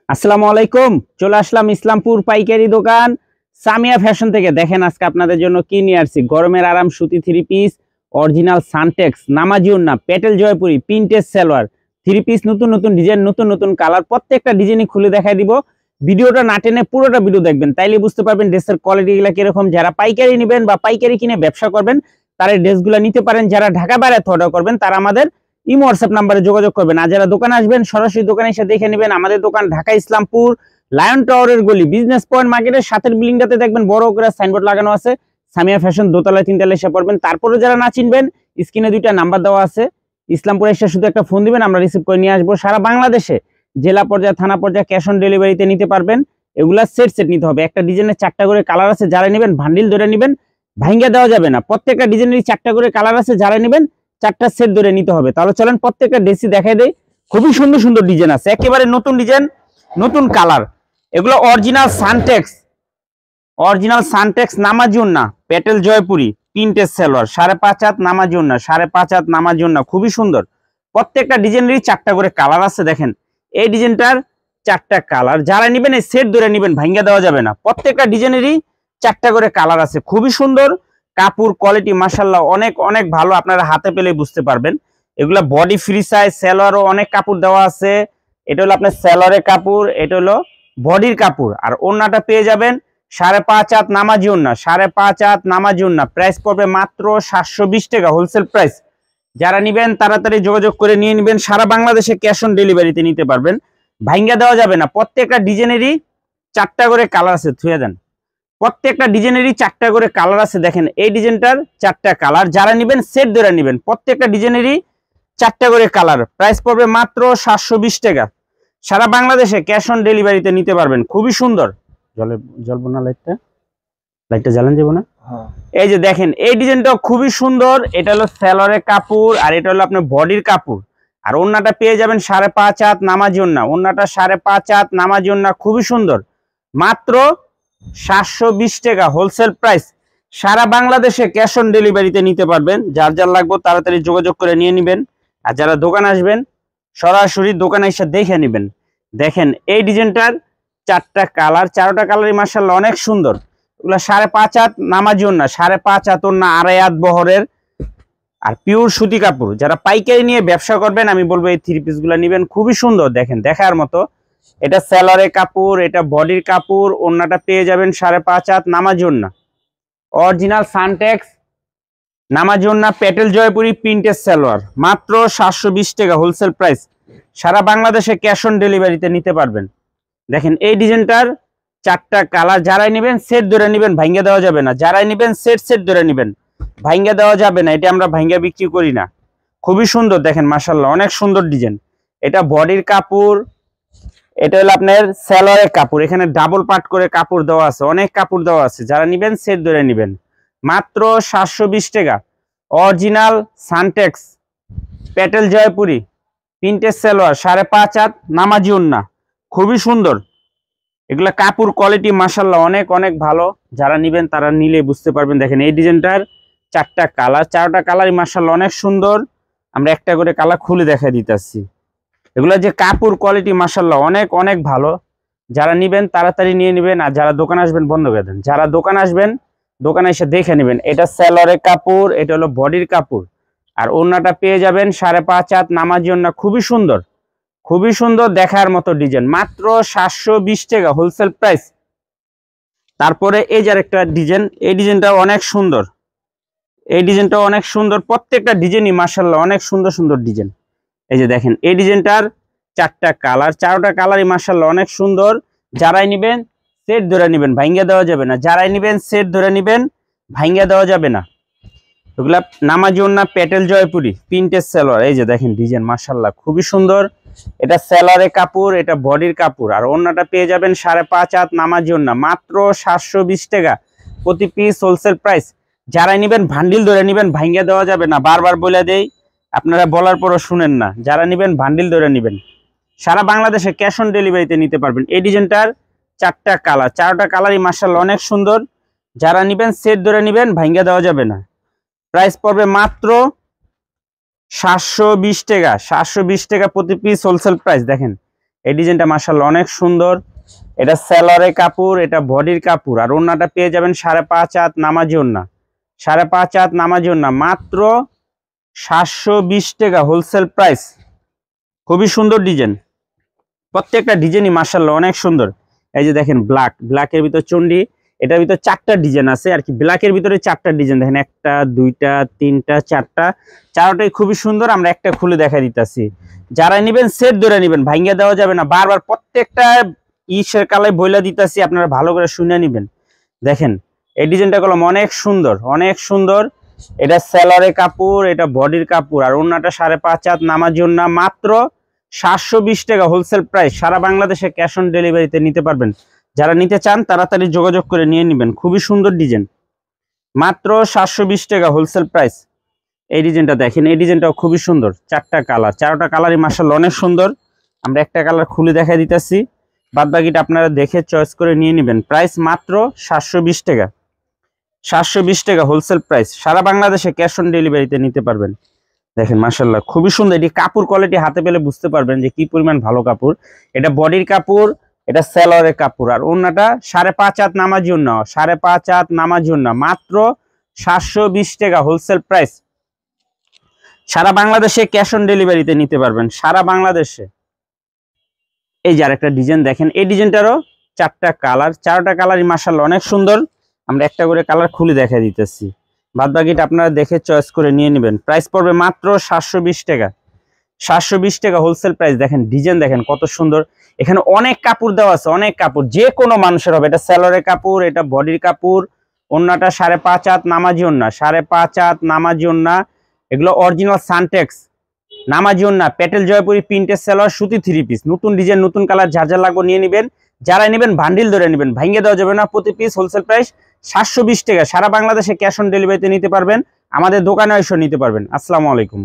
আসসালামু আলাইকুম। চলে আসলাম ইসলামপুর পাইকারি দোকান সামিয়া ফ্যাশন থেকে। দেখেন আজকে আপনাদের জন্য কি নিয়ে আসছি। গরমের আরাম সুতি থ্রি পিস, অরিজিনাল সানটেক্স, নামাজি ওড়না, Patel Jaipuri, printed salwar three piece, নতুন নতুন ডিজাইন, নতুন নতুন কালার, প্রত্যেকটা ডিজাইনই খুলে দেখাই দিব। ভিডিওটা না টেনে পুরোটা ভিডিও দেখবেন, তাইলে বুঝতে পারবেন ড্রেসের কোয়ালিটিগুলো কিরকম। যারা পাইকারি নেবেন বা পাইকারি কিনে ব্যবসা করবেন তারা ড্রেসগুলো নিতে পারেন। যারা ঢাকা বাইরে অর্ডার করবেন তারা আমাদের ইমো হোয়াটসঅ্যাপ নাম্বারে যোগাযোগ করবেন। আর যারা দোকানে আসবেন সরাসরি দোকানে এসে দেখে নেবেন। আমাদের দোকান ঢাকা ইসলামপুর লায়ন টাওয়ারের গলি, বিজনেস পয়েন্ট মার্কেটের সাথের বিল্ডিংটাতে দেখবেন বড় করে সাইনবোর্ড লাগানো আছে সামিয়া ফ্যাশন, দোতলায় তিনতলায় এসে পড়বেন। তারপরে যারা না চিনবেন স্ক্রিনে দুইটা নাম্বার দেওয়া আছে, ইসলামপুরে এসে শুধু একটা ফোন দিবেন, আমরা রিসিভ করে নিয়ে আসবো। সারা বাংলাদেশে জেলা পর্যায়ে, থানা পর্যায়ে ক্যাশ অন ডেলিভারিতে নিতে পারবেন। এগুলা সেট সেট নিতে হবে। একটা ডিজাইনের 4টা করে কালার আছে, যারা নেবেন ভান্ডিল ধরে নেবেন, ভাঙ্গা দেওয়া যাবে না। প্রত্যেকটা ডিজাইনেরই 4টা করে কালার আছে, যারা নেবেন 4টা সেট ধরে নিতে হবে। তাহলে চলেন প্রত্যেকটা ড্রেসই দেখাই দেই। খুবই সুন্দর সুন্দর ডিজাইন আছে, একেবারে নতুন ডিজাইন, নতুন কালার। এগুলো অরিজিনাল সানটেক্স নামাজি ওড়না, পেটেল জয়পুরি, প্রিন্টেড সালোয়ার, 5.5 হাত নামাজি ওড়না, 5.5 হাত নামাজি ওড়না, খুবই সুন্দর। প্রত্যেকটা ডিজাইনেরই 4টা করে কালার আছে। দেখেন এই ডিজাইনটার 4টা কালার, যারা নেবেন এই সেট ধরে নেবেন, ভাঙ্গা দেওয়া যাবে না। প্রত্যেকটা ডিজাইনেরই 4টা করে কালার আছে, খুবই সুন্দর। কাপড় কোয়ালিটি মাশাআল্লাহ অনেক অনেক ভালো, আপনারা হাতে পেলে বুঝতে পারবেন। এগুলা বডি ফ্রি সাইজ, সালোয়ারও অনেক কাপড় দেওয়া আছে। এটা হলো আপনার সালোয়ারের কাপড়, এটা হলো বডির কাপড়। আর ওড়নাটা পেয়ে যাবেন 5.5 হাত নামাজি ওড়না, 5.5 হাত নামাজি ওড়না। প্রাইস পড়বে মাত্র 720 টাকা, হোলসেল প্রাইস। যারা নিবেন তাড়াতাড়ি যোগাযোগ করে নিয়ে নেবেন। সারা বাংলাদেশে ক্যাশ অন ডেলিভারিতে নিতে পারবেন, ভাঙ্গা দেওয়া যাবে না। প্রত্যেকটা ডিজাইনেরই 4টা করে কালার আছে, থুয়ে দেন। প্রত্যেকটা ডিজাইনেরই 4টা করে কালার আছে। দেখেন এই ডিজাইনটার 4টা কালার, যারা নেবেন সেট ধরে নেবেন। প্রত্যেকটা ডিজাইনেরই 4টা করে কালার। প্রাইস পড়বে মাত্র 720 টাকা। সারা বাংলাদেশে ক্যাশ অন ডেলিভারিতে নিতে পারবেন। খুবই সুন্দর। জ্বলবো না লাইটটা জ্বালান যাবো না। এই যে দেখেন এই ডিজাইনটা খুবই সুন্দর। এটা হলো সালোয়ারের কাপড়, আর এটা হলো আপনার বডির কাপড়। আর ওড়নাটা পেয়ে যাবেন 5.5 হাত নামাজি ওড়না, ওড়নাটা 5.5 হাত নামাজি ওড়না, খুবই সুন্দর। মাত্র 720 টাকা, হোলসেল প্রাইস। সারা বাংলাদেশে ক্যাশ অন ডেলিভারিতে নিতে পারবেন। যার যার লাগবে তাড়াতাড়ি যোগাযোগ করে নিয়ে নেবেন। আর যারা দোকান আসবেন সরাসরি দোকানে এসে দেখে নেবেন। দেখেন এই ডিজাইনটার 4টা কালার, 4টা কালারই মাশাআল্লাহ অনেক সুন্দর। এগুলো 5.5 হাত নামাজি ওড়না, 5.5 হাত ওড়না, 2.5 হাত বহরের, আর পিওর সুতি কাপড়। যারা পাইকারি নিয়ে ব্যবসা করবেন আমি বলবো এই থ্রি পিস গুলা নিবেন, খুবই সুন্দর। দেখেন দেখার মতো। এটা সালোয়ারের কাপড়, এটা বডির কাপড়। ওড়নাটা পেয়ে যাবেন 5.5 হাত নামাজি ওড়না, অরিজিনাল সানটেক্স নামাজি ওড়না, পেটেল জয়পুরি, প্রিন্টেড সালোয়ার। মাত্র 720 টাকা, হোলসেল প্রাইস। সারা বাংলাদেশে ক্যাশ অন ডেলিভারিতে নিতে পারবেন। দেখেন এই ডিজাইনটার 4টা কালার, যারাই নেবেন সেট ধরে নেবেন, ভাঙ্গা দেওয়া যাবে না। যারাই নেবেন সেট সেট ধরে নেবেন, ভাঙ্গা দেওয়া যাবে না। এটা আমরা ভাঙ্গা বিক্রি করি না। খুবই সুন্দর। দেখেন মাশাআল্লাহ অনেক সুন্দর ডিজাইন। এটা বডির কাপড়, এটা হলো আপনার সালোয়ারের কাপড়। এখানে ডাবল পার্ট করে কাপড় দেওয়া আছে, অনেক কাপড় দেওয়া আছে। যারা নেবেন সেট ধরে নেবেন। মাত্র 720 টাকা। Original Suntex Patel Jaipuri, printed salwar, 5.5 হাত নামাজি ওড়না, খুবই সুন্দর। এগুলা কাপড় কোয়ালিটি মাশাআল্লাহ অনেক অনেক ভালো। যারা নেবেন তারা নিলে বুঝতে পারবেন। দেখেন এই ডিজাইনটার 4টা কালার, 4টা কালারই মাশাআল্লাহ অনেক সুন্দর। আমরা একটা করে কালার খুলে দেখা দিতেছি। এগুলা যে কাপড় কোয়ালিটি মাশাআল্লাহ অনেক অনেক ভালো। যারা নেবেন তাড়াতাড়ি নিয়ে নেবেন। আর যারা দোকান আসবেন বন্ধ করে দেন। যারা দোকান আসবেন দোকানে এসে দেখে নেবেন। এটা সালোয়ারের কাপড়, এটা হলো বডির কাপড়। আর ওড়নাটা পেয়ে যাবেন 5.5 হাত নামাজি ওড়না, খুবই সুন্দর, খুবই সুন্দর দেখার মতো ডিজাইন। মাত্র 720 টাকা, হোলসেল প্রাইস। তারপরে এই যে আরেকটা ডিজাইন, এই ডিজাইনটা অনেক সুন্দর। এই ডিজাইনটা অনেক সুন্দর। প্রত্যেকটা ডিজাইনই মাশাআল্লাহ অনেক সুন্দর সুন্দর ডিজাইন। এই যে দেখেন এই ডিজাইনটার 4টা কালার, 4টা কালারই মাশাআল্লাহ অনেক সুন্দর। যারাই নেবেন সেট ধরে নেবেন, ভাঙ্গা দেওয়া যাবে না। যারাই নেবেন সেট ধরে নেবেন, ভাঙ্গা দেওয়া যাবে না। এগুলা নামাজি ওড়না, পেটেল জয়পুরি, প্রিন্টেড সালোয়ার। এই যে দেখেন ডিজাইন মাশাআল্লাহ খুবই সুন্দর। এটা সালোয়ারের কাপড়, এটা বডির কাপড়। আর ওড়নাটা পেয়ে যাবেন 5.5 হাত নামাজি ওড়না, মাত্র 720 টাকা প্রতি পিস, হোলসেল প্রাইস। যারাই নেবেন ভান্ডিল ধরে নেবেন, ভাঙ্গা দেওয়া যাবে না। বারবার বলে দেই, আপনারা বলার পরও শুনেন না। যারা নেবেন ভান্ডিল ধরে নেবেন। সারা বাংলাদেশে ক্যাশ অন ডেলিভারিতে নিতে পারবেন। এই ডিজাইনটার 4টা কালার, 4টা কালারই মাশাআল্লাহ অনেক সুন্দর। যারা নেবেন সেট ধরে নেবেন, ভাঙ্গা দেওয়া যাবে না। প্রাইস পড়বে মাত্র 720 টাকা, 720 টাকা প্রতি পিস, হোলসেল প্রাইস। দেখেন এই ডিজাইনটা মাশাআল্লাহ অনেক সুন্দর। এটা সেলরের কাপড়, এটা বডির কাপড়, আর ওন্নাটা পেয়ে যাবেন 5.5 হাত নামাজি ওন্না। 5.5 হাত নামাজি ওন্না, মাত্র 720 টাকা হোলসেল প্রাইস। খুবই সুন্দর ডিজাইন, প্রত্যেকটা ডিজাইনই মাশাআল্লাহ অনেক সুন্দর। এই যে দেখেন ব্ল্যাকের ভিতর চন্ডি, এটার ভিতর 4টা ডিজাইন আছে আর কি। ব্ল্যাকের ভিতরে 4টা ডিজাইন দেখেন, 1টা 2টা 3টা 4টা, চারটাই খুবই সুন্দর। আমরা একটা খুলে দেখা দিতেছি, যারা নেবেন সেট ধরে নেবেন, ভাঙ্গা দেওয়া যাবে না। বারবার প্রত্যেকটা ইসের কালায় বইলা দিতেছি, আপনারা ভালো করে শুনে নেবেন। দেখেন এই ডিজাইনটা কলম অনেক সুন্দর, অনেক সুন্দর। এটা সেলরের কাপড়, এটা বডির কাপড়, আর ওন্নাটা 5.5 হাত নামাজি ওন্না, মাত্র 720 টাকা হোলসেল প্রাইস। সারা বাংলাদেশে ক্যাশ অন ডেলিভারিতে নিতে পারবেন। যারা নিতে চান তাড়াতাড়ি যোগাযোগ করে নিয়ে নেবেন। খুবই সুন্দর ডিজাইন, মাত্র 720 টাকা হোলসেল প্রাইস। এই ডিজাইনটা দেখেন, এই ডিজাইনটাও খুবই সুন্দর। 4টা কালার, 4টা কালারই মাশাআল্লাহ অনেক সুন্দর। আমরা একটা কালার খুলে দেখা দিতেছি, বাদ বাকিটা আপনারা দেখে চয়েস করে নিয়ে নেবেন। প্রাইস মাত্র 720 টাকা, 720 টাকা হোলসেল প্রাইস। সারা বাংলাদেশে ক্যাশ অন ডেলিভারিতে নিতে পারবেন। দেখেন মাশাআল্লাহ খুবই সুন্দর। এটি কাপড় কোয়ালিটি হাতে পেলে বুঝতে পারবেন যে কি পরিমাণ ভালো কাপড়। এটা বডির কাপড়, এটা সেলরের কাপড়, আর ওন্নাটা 5.5 হাত নামাজি ওন্না, 5.5 হাত নামাজি ওন্না, মাত্র 720 টাকা হোলসেল প্রাইস। সারা বাংলাদেশে ক্যাশ অন ডেলিভারিতে নিতে পারবেন, সারা বাংলাদেশে। এই যে আরেকটা ডিজাইন দেখেন, এই ডিজাইনটারও 4টা কালার, 4টা কালারই মাশাআল্লাহ অনেক সুন্দর। আমরা একটা করে কালার খুলে দেখা দিতেছি, বাদ বাকিটা আপনারা দেখে চয়েস করে নিয়ে নেবেন। প্রাইস পড়বে মাত্র 720 টাকা, 720 টাকা হোলসেল প্রাইস। দেখেন ডিজাইন দেখেন কত সুন্দর। এখানে অনেক কাপড় দেওয়া আছে, অনেক কাপড়, যে কোনো মানুষের হবে। এটা সেলরের কাপড়, এটা বডির কাপড়, ওন্নাটা 5.5 হাত নামাজি ওন্না, 5.5 হাত নামাজি ওন্না। এগুলো অরিজিনাল সানটেক্স নামাজি ওন্না, প্যাটেল জয়পুরি প্রিন্টের সেলর, সুতি 3 পিস, নতুন ডিজাইন, নতুন কালার, যা যা লাগবে নিয়ে নেবেন। যারা নেবেন বান্ডিল ধরে নেবেন, ভাঙ্গে দেওয়া যাবে না। প্রতি পিস হোলসেল প্রাইস 720 টাকা। সারা বাংলাদেশে ক্যাশ অন ডেলিভারিতে নিতে পারবেন, আমাদের দোকানে এসে নিতে পারবেন। আসসালামু আলাইকুম।